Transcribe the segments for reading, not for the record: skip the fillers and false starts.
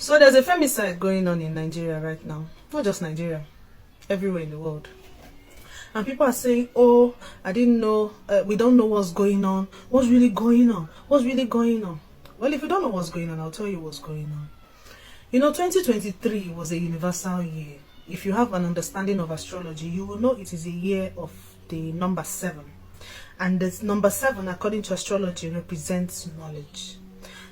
So there's a femicide going on in Nigeria right now. Not just Nigeria, everywhere in the world. And people are saying, oh, I didn't know, we don't know what's going on. What's really going on? What's really going on? Well, if you don't know what's going on, I'll tell you what's going on. You know, 2023 was a universal year. If you have an understanding of astrology, you will know it is a year of the number 7. And this number 7, according to astrology, represents knowledge.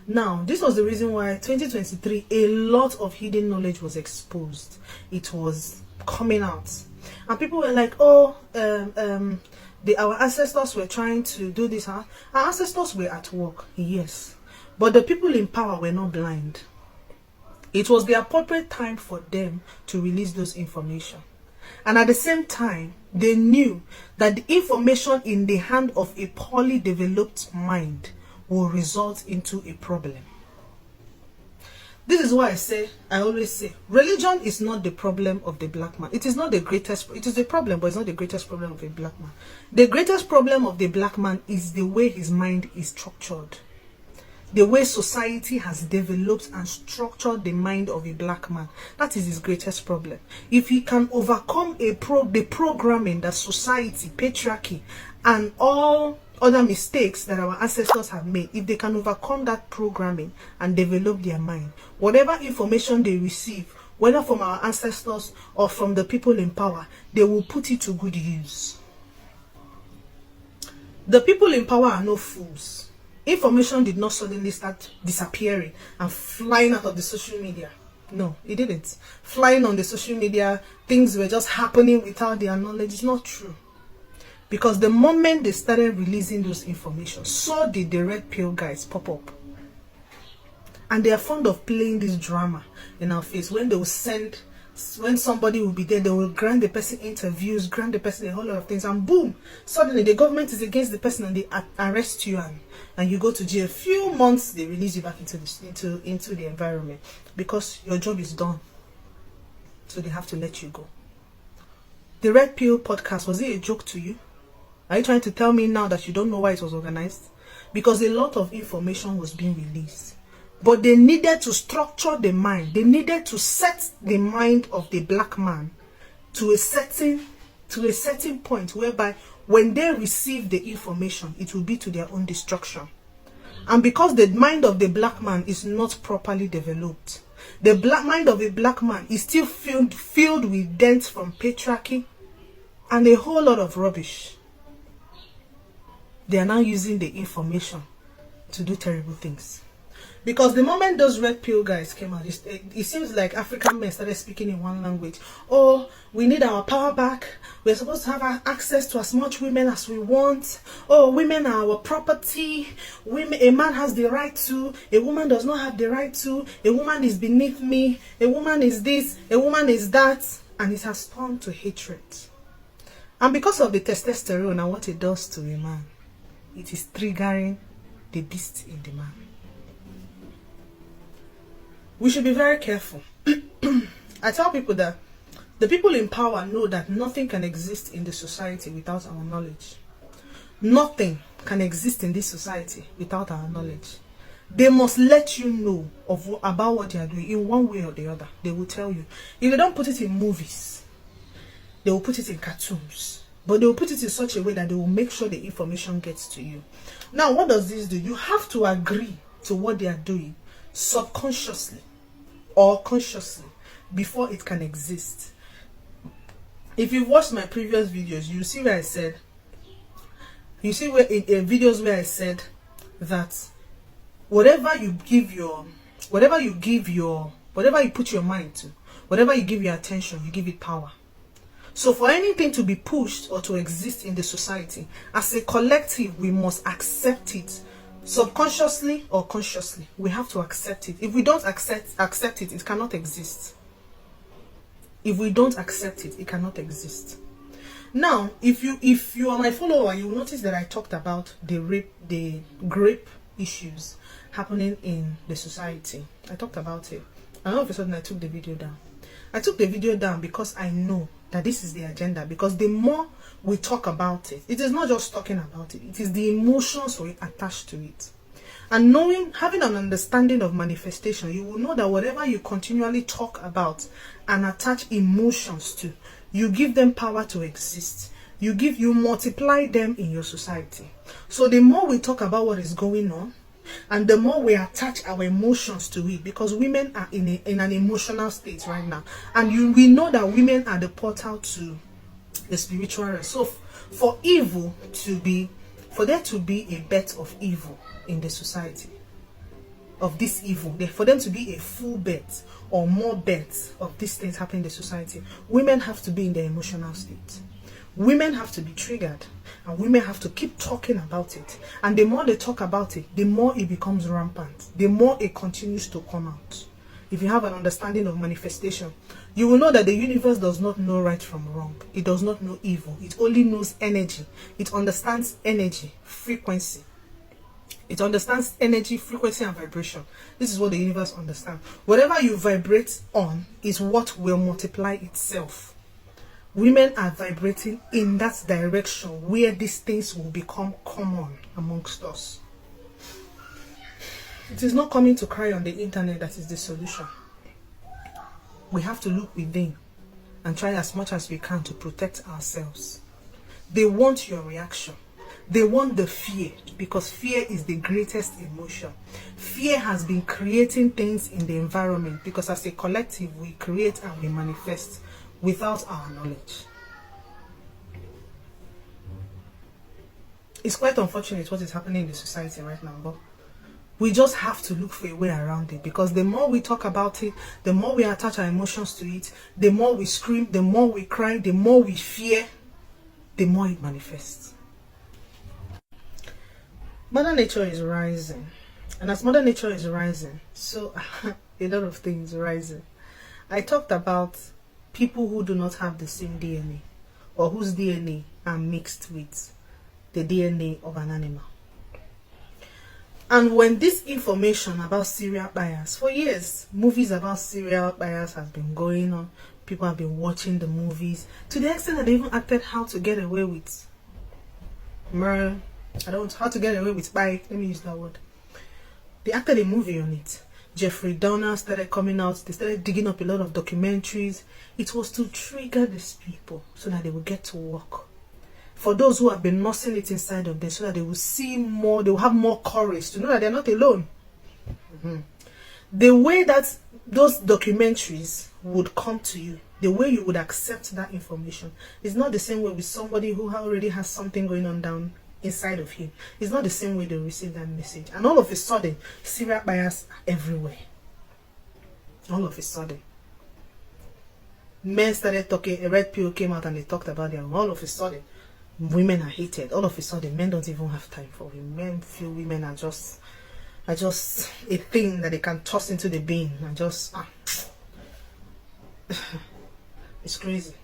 Now, this was the reason why 2023, a lot of hidden knowledge was exposed. It was coming out. And people were like, oh, our ancestors were trying to do this. Our ancestors were at work, yes. But the people in power were not blind. It was the appropriate time for them to release those information. And at the same time, they knew that the information in the hand of a poorly developed mind will result into a problem. This is why I always say, religion is not the problem of the black man. It is not the greatest, it is a problem, but it's not the greatest problem of a black man. The greatest problem of the black man is the way his mind is structured. The way society has developed and structured the mind of a black man. That is his greatest problem. If he can overcome the programming that society, patriarchy, and all other mistakes that our ancestors have made, if they can overcome that programming and develop their mind, whatever information they receive, whether from our ancestors or from the people in power, they will put it to good use. The people in power are no fools. Information did not suddenly start disappearing and flying out of the social media. No, it didn't. Flying on the social media, things were just happening without their knowledge. It's not true. Because the moment they started releasing those information, so did the red pill guys pop up. And they are fond of playing this drama in our face. When they will when somebody will be there, they will grant the person interviews, grant the person a whole lot of things, and boom, suddenly the government is against the person and they arrest you and you go to jail. A few months, they release you back into the environment because your job is done. So they have to let you go. The Red Pill podcast, was it a joke to you? Are you trying to tell me now that you don't know why it was organized? Because a lot of information was being released. But they needed to structure the mind. They needed to set the mind of the black man to a certain point whereby when they receive the information, it will be to their own destruction. And because the mind of the black man is not properly developed, the mind of a black man is still filled with dents from patriarchy and a whole lot of rubbish. They are now using the information to do terrible things. Because the moment those red pill guys came out, it seems like African men started speaking in one language. Oh, we need our power back. We're supposed to have access to as much women as we want. Oh, women are our property. A man has the right to. A woman does not have the right to. A woman is beneath me. A woman is this. A woman is that. And it has turned to hatred. And because of the testosterone and what it does to a man, it is triggering the beast in the man. We should be very careful. I tell people that the people in power know that nothing can exist in the society without our knowledge. Nothing can exist in this society without our knowledge. They must let you know about what they are doing in one way or the other. They will tell you. If they don't put it in movies, they will put it in cartoons. But they will put it in such a way that they will make sure the information gets to you. Now, what does this do? You have to agree to what they are doing subconsciously or consciously before it can exist. If you've watched my previous videos, you see where I said, videos where I said that whatever you put your mind to, whatever you give your attention, you give it power. So for anything to be pushed or to exist in the society, as a collective, we must accept it. Subconsciously or consciously, we have to accept it. If we don't accept it, it cannot exist. If we don't accept it, it cannot exist. Now, if you are my follower, you will notice that I talked about the grape issues happening in the society. I talked about it. And all of a sudden, I took the video down. I took the video down because I know that this is the agenda. Because the more we talk about it, it is not just talking about it. It is the emotions we attach to it. And knowing, having an understanding of manifestation, you will know that whatever you continually talk about and attach emotions to, you give them power to exist. You multiply them in your society. So the more we talk about what is going on, and the more we attach our emotions to it, because women are in an emotional state right now, and we know that women are the portal to the spiritual realm. So for there to be a bet of evil in the society, of this evil, for them to be a full bet or more bets of these things happening in the society, women have to be in their emotional state. Women have to be triggered, and women have to keep talking about it. And the more they talk about it, the more it becomes rampant, the more it continues to come out. If you have an understanding of manifestation, you will know that the universe does not know right from wrong. It does not know evil. It only knows energy. It understands energy, frequency. It understands energy, frequency, and vibration. This is what the universe understands. Whatever you vibrate on is what will multiply itself. Women are vibrating in that direction where these things will become common amongst us. It is not coming to cry on the internet that is the solution. We have to look within and try as much as we can to protect ourselves. They want your reaction. They want the fear, because fear is the greatest emotion. Fear has been creating things in the environment, because as a collective we create and we manifest without our knowledge. It's quite unfortunate what is happening in the society right now, but we just have to look for a way around it, because the more we talk about it, the more we attach our emotions to it, the more we scream, the more we cry, the more we fear, the more it manifests. Mother Nature is rising, and as Mother Nature is rising, so a lot of things rising. I talked about people who do not have the same DNA, or whose DNA are mixed with the DNA of an animal. And when this information about serial buyers, for years, movies about serial buyers has been going on, people have been watching the movies, to the extent that they even acted How to Get Away with Murder. How to Get Away with Let me use that word. They acted a movie on it. Jeffrey Dahmer started coming out. They started digging up a lot of documentaries. It was to trigger these people so that they will get to work. For those who have been nursing it inside of them, so that they will see more, they will have more courage to know that they're not alone. The way that those documentaries would come to you, the way you would accept that information, is not the same way with somebody who already has something going on down inside of him. It's not the same way they receive that message. And all of a sudden, serial buyers are everywhere. All of a sudden, men started talking. A red pill came out and they talked about them. All of a sudden, women are hated. All of a sudden, men don't even have time for women. Men feel women are just a thing that they can toss into the bin and just it's crazy.